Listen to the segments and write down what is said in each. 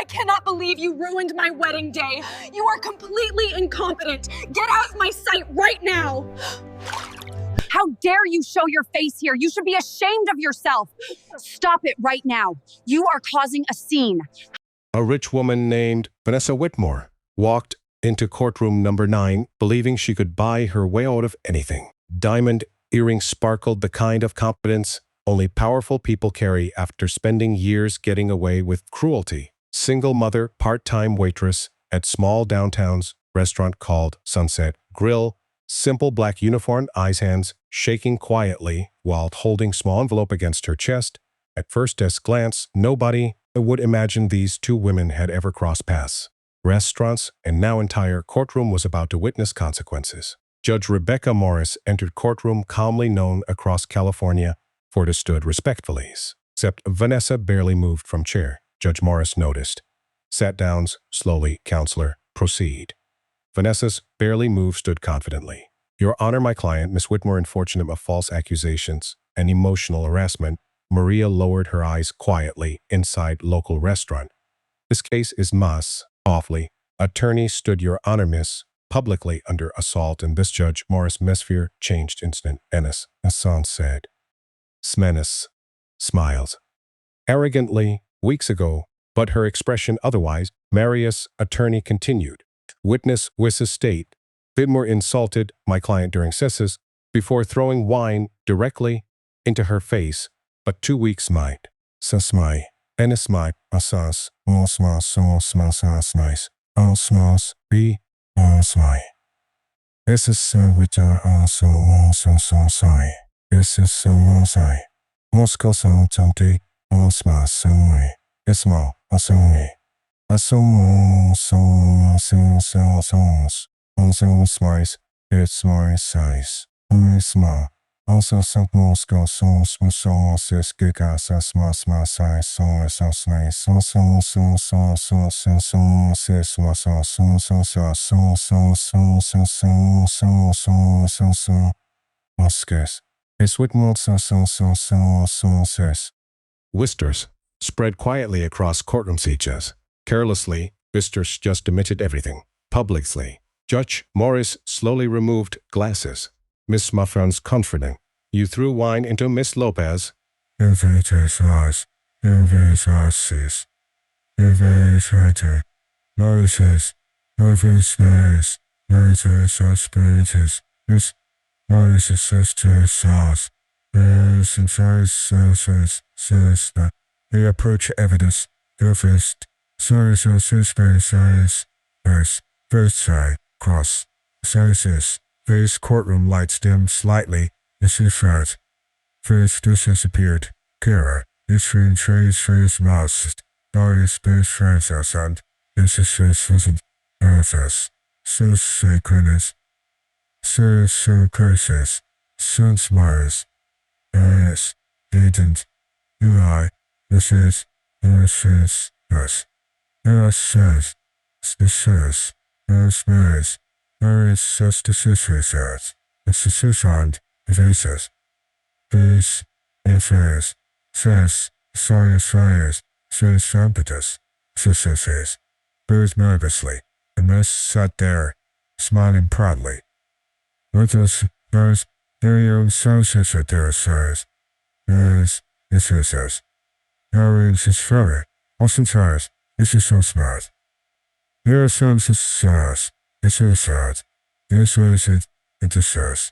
I cannot believe you ruined my wedding day. You are completely incompetent. Get out of my sight right now. How dare you show your face here? You should be ashamed of yourself. Stop it right now. You are causing a scene. A rich woman named Vanessa Whitmore walked into courtroom number 9, believing she could buy her way out of anything. Diamond earrings sparkled, the kind of competence only powerful people carry after spending years getting away with cruelty. Single mother, part-time waitress at small downtown's restaurant called Sunset Grill. Simple black uniform, eyes, hands shaking quietly while holding small envelope against her chest. At first desk glance, nobody would imagine these two women had ever crossed paths. Restaurants and now entire courtroom was about to witness consequences. Judge Rebecca Morris entered courtroom, calmly known across California for it stood respectfully. Except Vanessa barely moved from chair. Judge Morris noticed. Sat down slowly. Counselor, proceed. Vanessa's barely moved stood confidently. Your Honor, my client, Miss Whitmore, unfortunate of false accusations and emotional harassment. Maria lowered her eyes quietly inside local restaurant. This case is Mas. Awfully. Attorney stood, Your Honor, Miss, publicly under assault, and this Judge Morris Mesfier changed instant. Ennis, Hassan said. Smenis smiles. Arrogantly, weeks ago, but her expression otherwise. Marius, attorney, continued. Witness Wissa state. Whitmore insulted my client during sessions before throwing wine directly into her face, but 2 weeks might. Sasmai. Ennis my asas. Osmas osmas nice. Osmas be osmai. This is so which are also so sorry. This is so sorry. Moscow so tempted. Osmas so way. Ismo asumi. Asumo also smiles. It's my size. Isma. Also some Moscow so sis gigas as mas size so nice so Oscars. It's Whitmore says. Whisters spread quietly across courtroom seats. Carelessly, Whisters just admitted everything. Publicly. Judge Morris slowly removed glasses. Miss Muffron's comforting. You threw wine into Miss Lopez. If it is us, if it is, if it is, Moses, if it is, Moses, spiritus, Miss Moses, sister, sauce, says that they approach evidence, the first, first side, cross, services, face courtroom lights dim slightly. This is right. First disappeared. Kara, this train trace face mouse. Darius space francis and this is wasn't earths. So sacredness. So curses. So smiles. Yes. Didn't. UI. This is us. Us says. This is. There is such decisions. It's a suicide. Faces. Face. Affairs. Says. Says. Says impetus. Says. Booed nervously. The miss sat there, smiling proudly. With us, there's your sources at their size. Yes, it says. Harry's is furry. Also says, this is so smart. There are some says, it's a sad. This was it, says.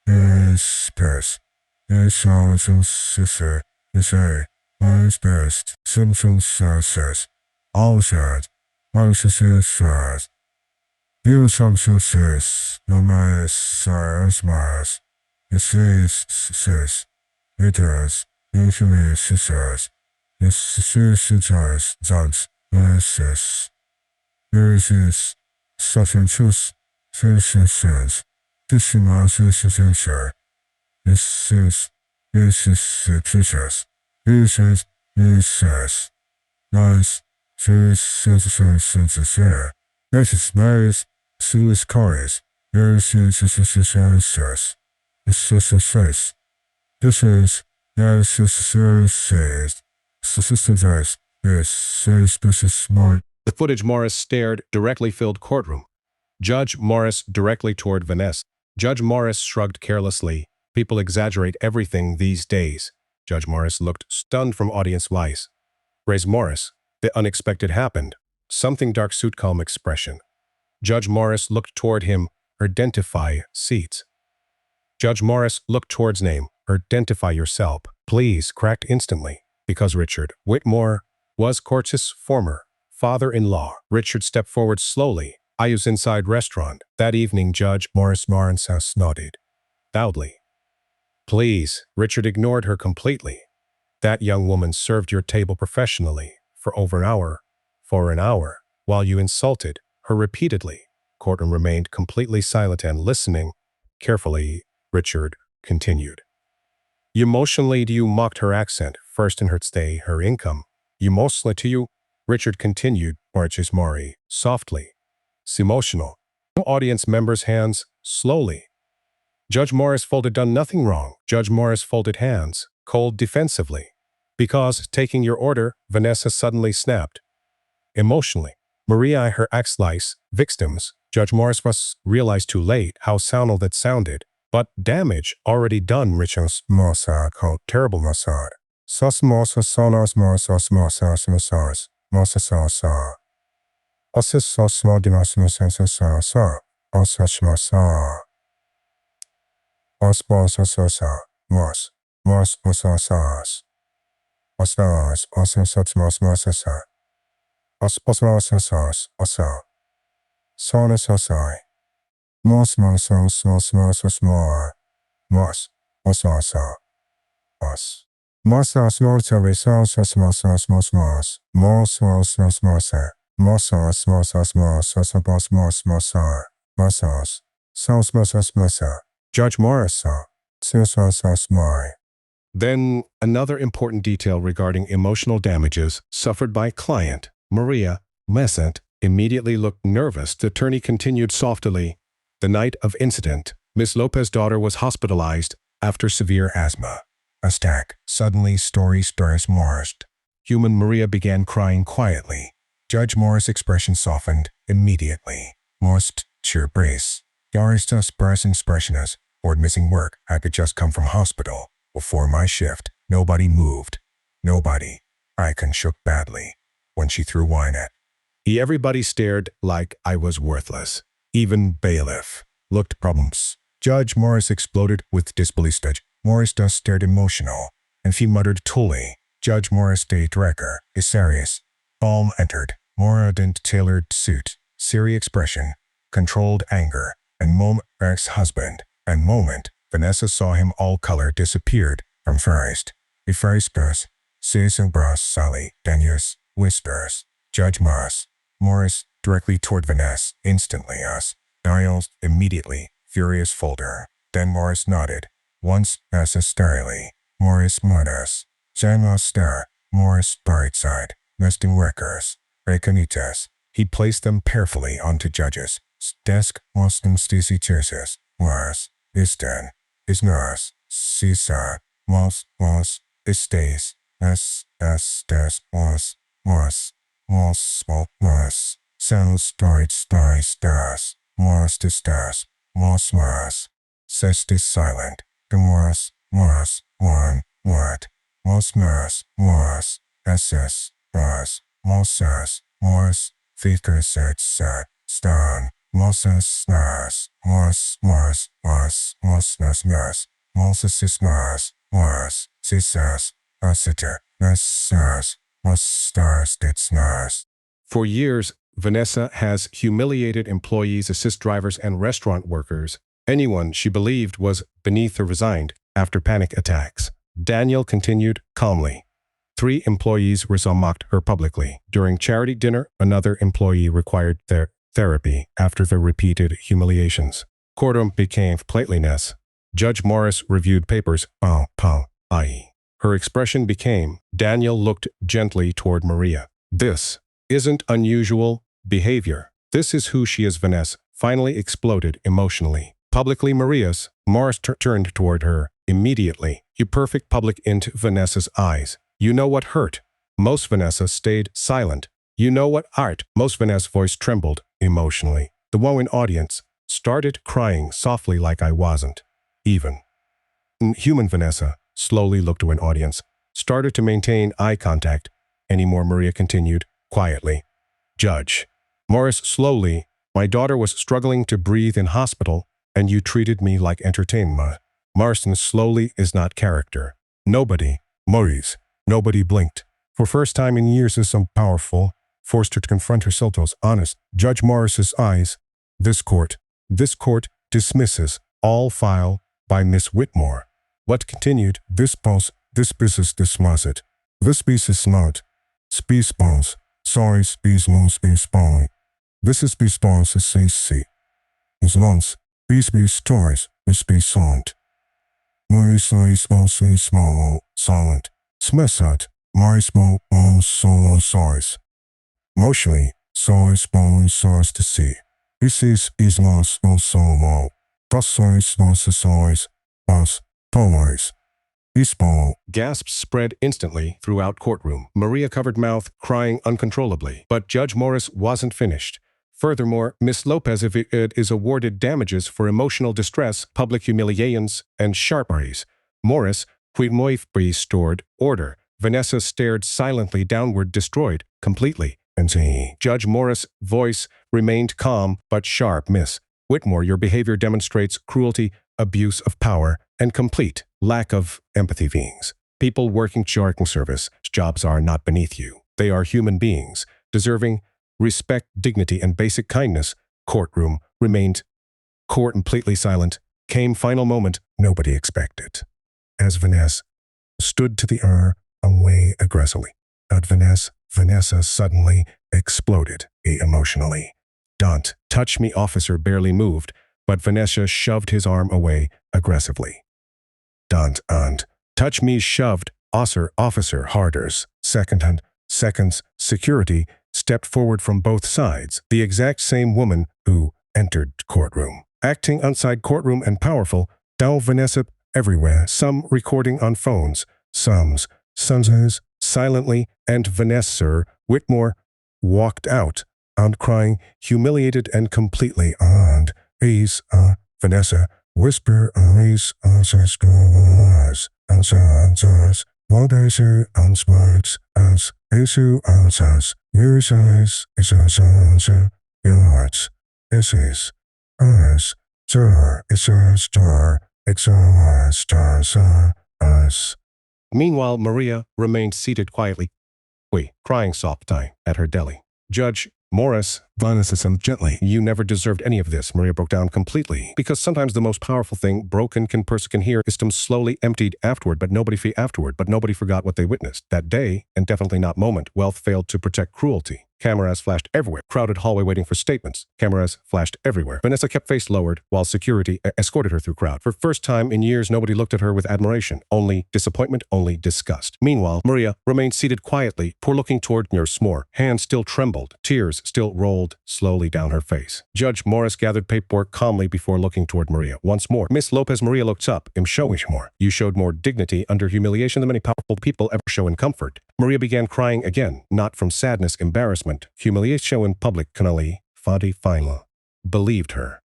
Is best. It's also sister. Is a. Is best. Something says. All sad. All says. You some says. No matter says. It says. It does. Usually says. It says. Dance. Says. There is such a choose. Says. This is my sister. This is teachers. This is nice. There. This is Mary's. Sue's chorus. There is answers. This is a face. This is says. Sisters. Yes, suspicious smart. The footage Morris stared directly filled courtroom. Judge Morris directly toward Vanessa. Judge Morris shrugged carelessly. People exaggerate everything these days. Judge Morris looked stunned from audience lies. Raise Morris. The unexpected happened. Something dark suit calm expression. Judge Morris looked toward him. Identify seats. Judge Morris looked towards name. Identify yourself. Please, cracked instantly. Because Richard Whitmore was Cort's former father-in-law. Richard stepped forward slowly. I was inside restaurant. That evening, Judge Morris nodded loudly. Please, Richard ignored her completely. That young woman served your table professionally for over an hour. For an hour, while you insulted her repeatedly. Courtroom remained completely silent and listening carefully. Richard continued. Emotionally, you mocked her accent, first in her stay, her income. Emotionally to you, Richard continued, Marches Maury, softly. It's emotional. Audience members' hands, slowly. Judge Morris folded done nothing wrong. Judge Morris folded hands, cold defensively. Because, taking your order, Vanessa suddenly snapped. Emotionally. Maria her ex-lice, victims. Judge Morris was realized too late how sound that sounded. But damage already done. Richard's Mossa called terrible massage. Sus mossa sonos mossos mossas massas. Mossa sa. Ossis sos modimas mossas sa. Osas massa. Os mossa sa. Mos. Mos mossas. Osas. Osas mos mossasa. Os mossas. Osa. Sonus osai. Mos mossos mos mossos more. Mos. Osasa. Os. Mossos mortaris os mossos mos mos. Mos mos mos mosa. Mossos mossos mossos mos mos mosar. Mossos. Sos mossos mosa. Judge Morris saw. Sos mori. Then, another important detail regarding emotional damages suffered by client, Maria Messent, immediately looked nervous. The attorney continued softly. The night of incident, Miss Lopez's daughter was hospitalized after severe asthma. Attack. Suddenly, story stars morphed. Human Maria began crying quietly. Judge Morris' expression softened immediately. Most cheer brace. Yaristas brass expressionist, or missing work. I could just come from hospital. Before my shift, nobody moved. Nobody. I shook badly. When she threw wine at me, everybody stared like I was worthless. Even bailiff looked problems. Judge Morris exploded with disbelief. Judge Morris stared emotional, and she muttered tully. Judge Morris stayed record is serious. Balm entered. Mora didn't tailored suit, serious expression, controlled anger, and moment ex-husband, and moment Vanessa saw him all color disappeared from first. The first goes, Susan Bros Sally, Daniels, whispers. Judge Morris directly toward Vanessa, instantly us. Niles immediately, furious folder. Then Morris nodded. Once, necessarily. Morris mutters. General star. Morris brightside. Nesting workers. Reconitas. He placed them carefully onto Judge's desk. Moston Stacy Cheerses. Was. Is done. Is nurse. Caesar. Was. Is stays. Des. Was. Smoke. Was. Sounds stars. Was to stars. Was. Says this silent. The was. One. What. Was. SS. Was. Figure set. Stone. Moses. Scissors. Assiter. Stars. For years, Vanessa has humiliated employees, assist drivers, and restaurant workers. Anyone she believed was beneath her resigned after panic attacks. Daniel continued calmly. 3 employees mocked her publicly. During charity dinner, another employee required their therapy after the repeated humiliations. Courtroom became plateliness. Judge Morris reviewed papers. I. Her expression became. Daniel looked gently toward Maria. This isn't unusual behavior. This is who she is. Vanessa finally exploded emotionally. Publicly Morris turned toward her immediately. You perfect public into Vanessa's eyes. You know what hurt. Most Vanessa stayed silent. You know what, Art? Most Vanessa's voice trembled emotionally. The woman audience started crying softly like I wasn't. Even. Human Vanessa slowly looked to an audience, started to maintain eye contact. Anymore, Maria continued, quietly. Judge. Morris slowly. My daughter was struggling to breathe in hospital, and you treated me like entertainment. Marston slowly is not character. Nobody, Maurice, nobody blinked. For first time in years is so powerful, forced her to confront herself to honest. Judge Morris's eyes. This court dismisses all file by Miss Whitmore. What continued? This business dismissed. This piece is not. Speech bones. Sorry, speech moon, speech bone. This is speech bones, is C. Is once. Peace be stories, is be sound. Mary small, silent. Smesat, Mary small, solo source. Mostly, source, bone, source to see. This is lost, solo. Plus source, source, plus, toys. Baseball. Gasps spread instantly throughout courtroom. Maria covered mouth, crying uncontrollably. But Judge Morris wasn't finished. Furthermore, Miss Lopez is awarded damages for emotional distress, public humiliations, and sharperies. Morris, restored order. Vanessa stared silently downward, destroyed, completely. And Judge Morris' voice remained calm but sharp. Miss Whitmore, your behavior demonstrates cruelty, abuse of power, and complete lack of empathy. Beings. People working service jobs are not beneath you. They are human beings, deserving respect, dignity, and basic kindness. Courtroom remained completely silent. Came final moment nobody expected. As Vanessa stood to the away aggressively. Vanessa suddenly exploded emotionally. Don't touch me, officer barely moved, but Vanessa shoved his arm away aggressively. Don't touch me, shoved officer harders. Seconds, security stepped forward from both sides. The exact same woman who entered courtroom. Acting outside courtroom and powerful, down Vanessa everywhere, some recording on phones, some silently, and Vanessa Whitmore walked out, crying, humiliated and completely and Vanessa whisper eyes answers what is her answers as issue answers yours eyes is answer yours is us sir is a star it's a stars us. Meanwhile, Maria remained seated quietly, crying soft time at her deli. Judge Morris, Vanessa gently. You never deserved any of this. Maria broke down completely. Because sometimes the most powerful thing broken can hear. System slowly emptied afterward, but nobody forgot what they witnessed. That day, and definitely not moment, wealth failed to protect cruelty. Cameras flashed everywhere. Crowded hallway waiting for statements. Cameras flashed everywhere. Vanessa kept face lowered while security escorted her through crowd. For first time in years, nobody looked at her with admiration. Only disappointment, only disgust. Meanwhile, Maria remained seated quietly, poor looking toward Nurse Moore. Hands still trembled. Tears still rolled slowly down her face. Judge Morris gathered paperwork calmly before looking toward Maria. Once more, Miss Lopez. Maria looked up. You showed more dignity under humiliation than many powerful people ever show in comfort. Maria began crying again, not from sadness, embarrassment, humiliation in public. Canali, Fadi Faila believed her.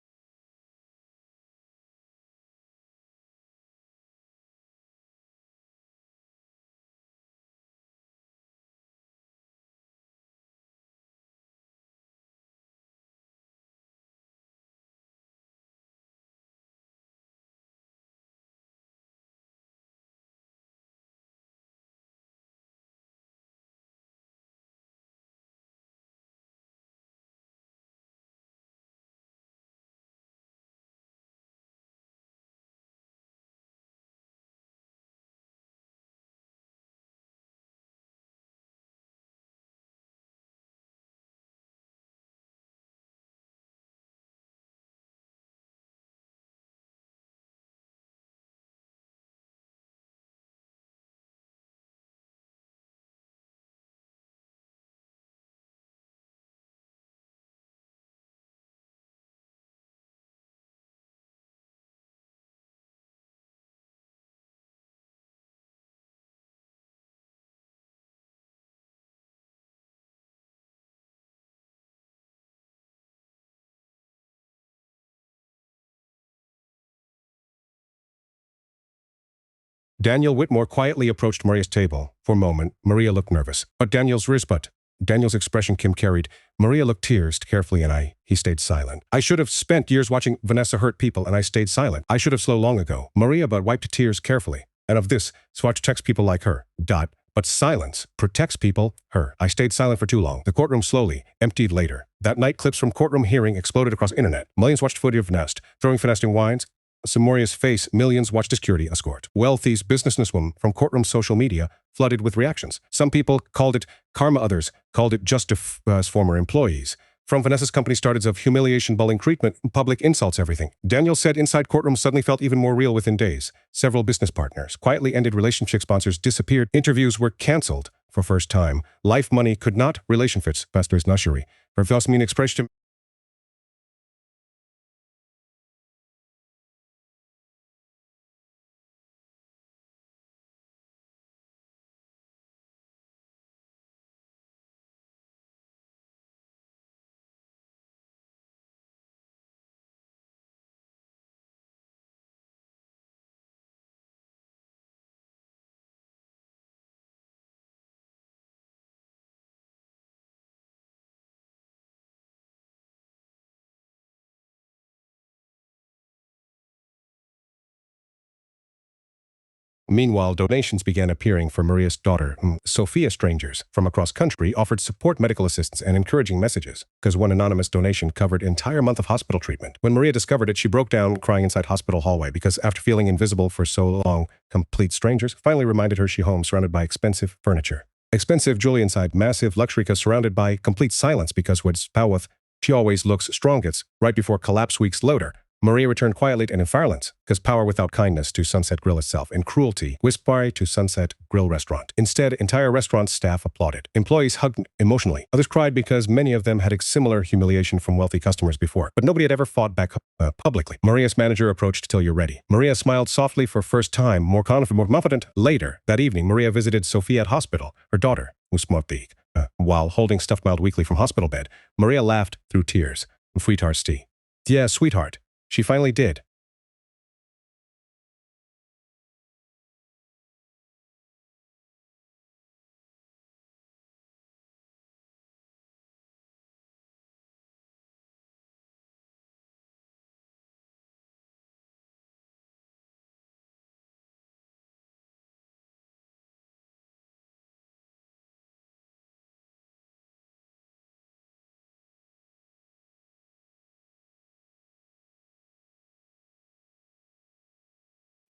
Daniel Whitmore quietly approached Maria's table. For a moment, Maria looked nervous. But Daniel's expression Kim carried. Maria looked tears carefully and he stayed silent. I should have spent years watching Vanessa hurt people and I stayed silent. I should have slow long ago. Maria but wiped tears carefully. And of this, Swatch protects people like her. But silence protects people, her. I stayed silent for too long. The courtroom slowly emptied later. That night, clips from courtroom hearing exploded across internet. Millions watched footage of Nest, throwing finessing wines. Samoria's face, millions watched security escort. Wealthy's businesswoman from courtroom social media flooded with reactions. Some people called it karma, others called it justice as former employees. From Vanessa's company started of humiliation, bullying, treatment, public insults, everything. Daniel said inside courtroom suddenly felt even more real within days. Several business partners quietly ended relationship, sponsors disappeared, interviews were cancelled for first time. Life money could not relationships, pastors nursery. For Velsmin expression. Meanwhile, donations began appearing for Maria's daughter, Sophia. Strangers from across country offered support, medical assistance, and encouraging messages, because one anonymous donation covered entire month of hospital treatment. When Maria discovered it, she broke down crying inside hospital hallway because after feeling invisible for so long, complete strangers finally reminded her she home surrounded by expensive furniture. Expensive jewelry inside massive luxury cause surrounded by complete silence because with Powith, she always looks strongest right before collapse weeks later. Maria returned quietly and in violence, because power without kindness to Sunset Grill itself, and cruelty whispered to Sunset Grill restaurant. Instead, entire restaurant staff applauded. Employees hugged emotionally. Others cried because many of them had a similar humiliation from wealthy customers before, but nobody had ever fought back publicly. Maria's manager approached till you're ready. Maria smiled softly for first time, more confident. Later, that evening, Maria visited Sophia at hospital, her daughter, who smoked while holding stuffed mild weekly from hospital bed. Maria laughed through tears. Sweetheart, Steve. Yeah, sweetheart. She finally did.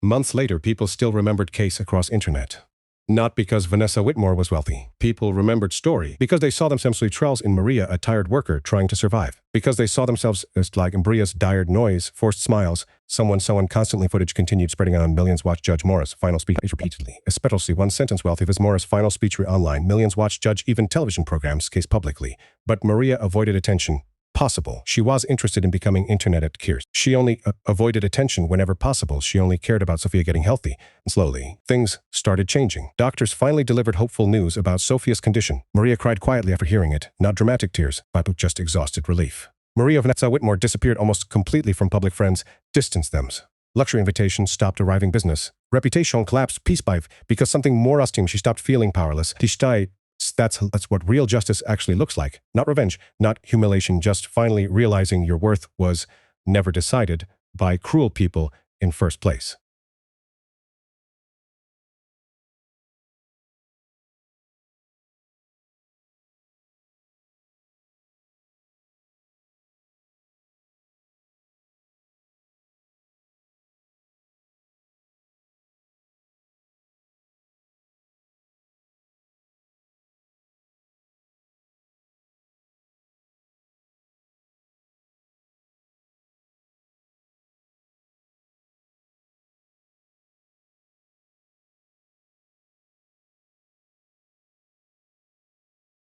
Months later, people still remembered case across internet. Not because Vanessa Whitmore was wealthy. People remembered story because they saw themselves trials in Maria, a tired worker trying to survive. Because they saw themselves as like Maria's dire noise, forced smiles, someone constantly footage continued spreading on millions watched Judge Morris' final speech repeatedly. Especially one sentence wealthy was Morris' final speech online. Millions watched Judge even television programs case publicly. But Maria avoided attention. Possible. She was interested in becoming internet at Kears. She only avoided attention whenever possible. She only cared about Sophia getting healthy. Slowly, things started changing. Doctors finally delivered hopeful news about Sophia's condition. Maria cried quietly after hearing it. Not dramatic tears, but just exhausted relief. Maria Vanessa Whitmore disappeared almost completely from public friends, distanced them. Luxury invitations stopped arriving business. Reputation collapsed piece by because something more esteem. She stopped feeling powerless. That's what real justice actually looks like. Not revenge, not humiliation, just finally realizing your worth was never decided by cruel people in first place.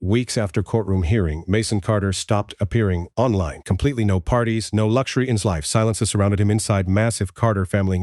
Weeks after courtroom hearing, Mason Carter stopped appearing online. Completely no parties, no luxury in his life. Silence surrounded him inside massive Carter family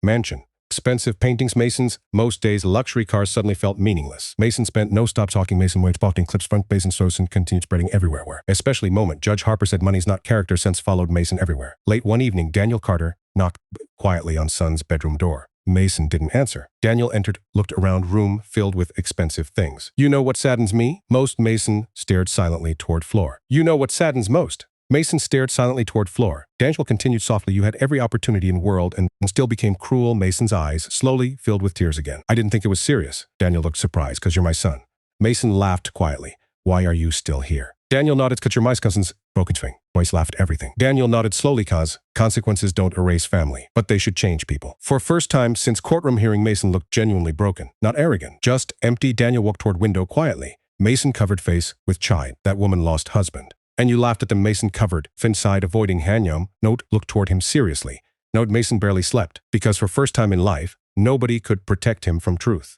mansion. Expensive paintings, Mason's most days luxury cars suddenly felt meaningless. Mason spent no stop talking. Mason waited talking clips front Mason Sosen continued spreading everywhere. Especially moment Judge Harper said money's not character sense followed Mason everywhere. Late one evening, Daniel Carter knocked quietly on son's bedroom door. Mason didn't answer. Daniel entered, looked around room filled with expensive things. You know what saddens me? Most. Mason stared silently toward floor. You know what saddens most? Mason stared silently toward floor. Daniel continued softly, you had every opportunity in the world and still became cruel. Mason's eyes slowly filled with tears again. I didn't think it was serious. Daniel looked surprised, because you're my son. Mason laughed quietly. Why are you still here? Daniel nodded, because you're my cousin's broken swing. Voice laughed everything. Daniel nodded slowly, cause consequences don't erase family, but they should change people. For first time since courtroom hearing, Mason looked genuinely broken, not arrogant, just empty. Daniel walked toward window quietly. Mason covered face with chide. That woman lost husband. And you laughed at them. Mason covered fin side, avoiding Hanyum. Note, looked toward him seriously. Note, Mason barely slept, because for first time in life, nobody could protect him from truth.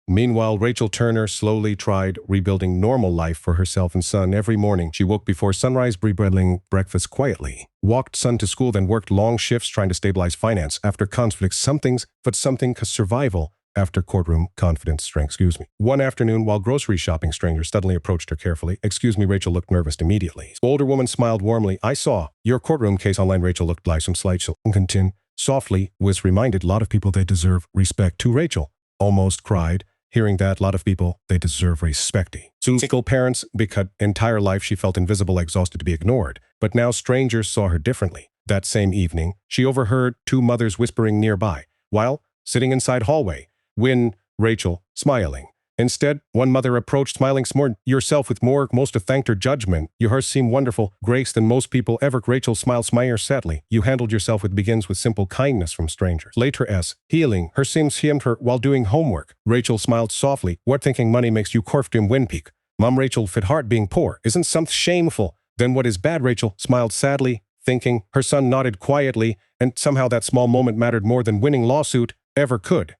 Meanwhile, Rachel Turner slowly tried rebuilding normal life for herself and son. Every morning, she woke before sunrise, preparing breakfast quietly, walked son to school, then worked long shifts trying to stabilize finance. After conflicts, something survival. After courtroom, confidence, strength. One afternoon, while grocery shopping, strangers suddenly approached her carefully. Excuse me, Rachel looked nervous immediately. Older woman smiled warmly. I saw your courtroom case online. Rachel looked like some slight chill. Continue. Softly, was reminded, a lot of people, they deserve respect too. Rachel almost cried. Hearing that, a lot of people, they deserve respect. Single parents, because entire life she felt invisible, exhausted to be ignored. But now strangers saw her differently. That same evening, she overheard two mothers whispering nearby, while sitting inside hallway. When Rachel, smiling. Instead, one mother approached, smiling more yourself with more. Most thanked her judgment. You hers seem wonderful, grace than most people ever. Rachel smiled sadly. You handled yourself with begins with simple kindness from strangers. Later healing. Her seems healed her while doing homework. Rachel smiled softly. What thinking money makes you corfed him windpeak? Mom, Rachel fit heart being poor. Isn't something shameful? Then what is bad? Rachel smiled sadly, thinking. Her son nodded quietly, and somehow that small moment mattered more than winning lawsuit ever could.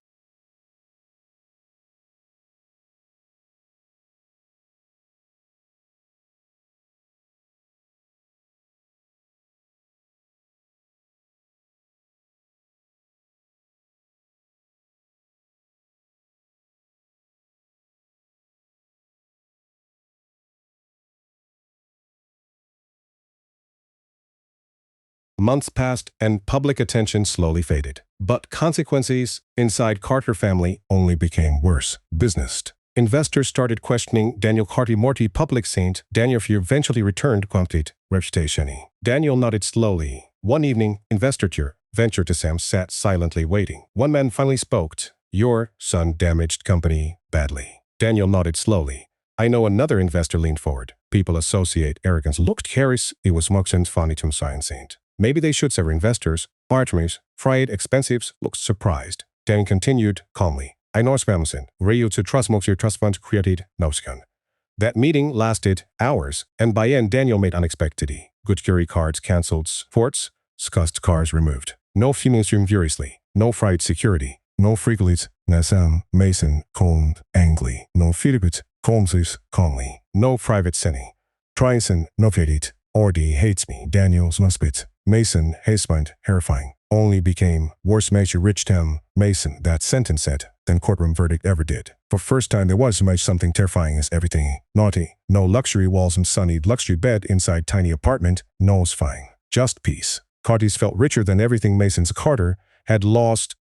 Months passed and public attention slowly faded. But consequences inside Carter family only became worse. Business. Investors started questioning Daniel Carty Morty public saint. Daniel Fear eventually returned complete reputation. Daniel nodded slowly. One evening, investor venture to Sam sat silently waiting. One man finally spoke. Your son damaged company badly. Daniel nodded slowly. I know. Another investor leaned forward. People associate arrogance. Looked Harris. It was Moxon's funny to science saint. Maybe they should serve investors. Partners, fried expensives, looked surprised. Dan continued calmly. I know Spamson. Rayu to trust your trust fund created Noskan. That meeting lasted hours, and by end Daniel made unexpected. Good jury cards cancelled. Sports, scussed cars removed. No females room furiously. No fried security. No frequencies. Nasam, Mason, cold, angry. No Philipit, Holmeses, calmly. No private Senny. Tryson, no faded. Ordy hates me. Daniel's muspit. Mason, husband, terrifying. Only became worse. Major rich town. Mason, that sentence said, than courtroom verdict ever did. For first time there was much something terrifying as everything. Naughty. No luxury walls and sunny luxury bed inside tiny apartment. No fine. Just peace. Carty's felt richer than everything. Mason's Carter had lost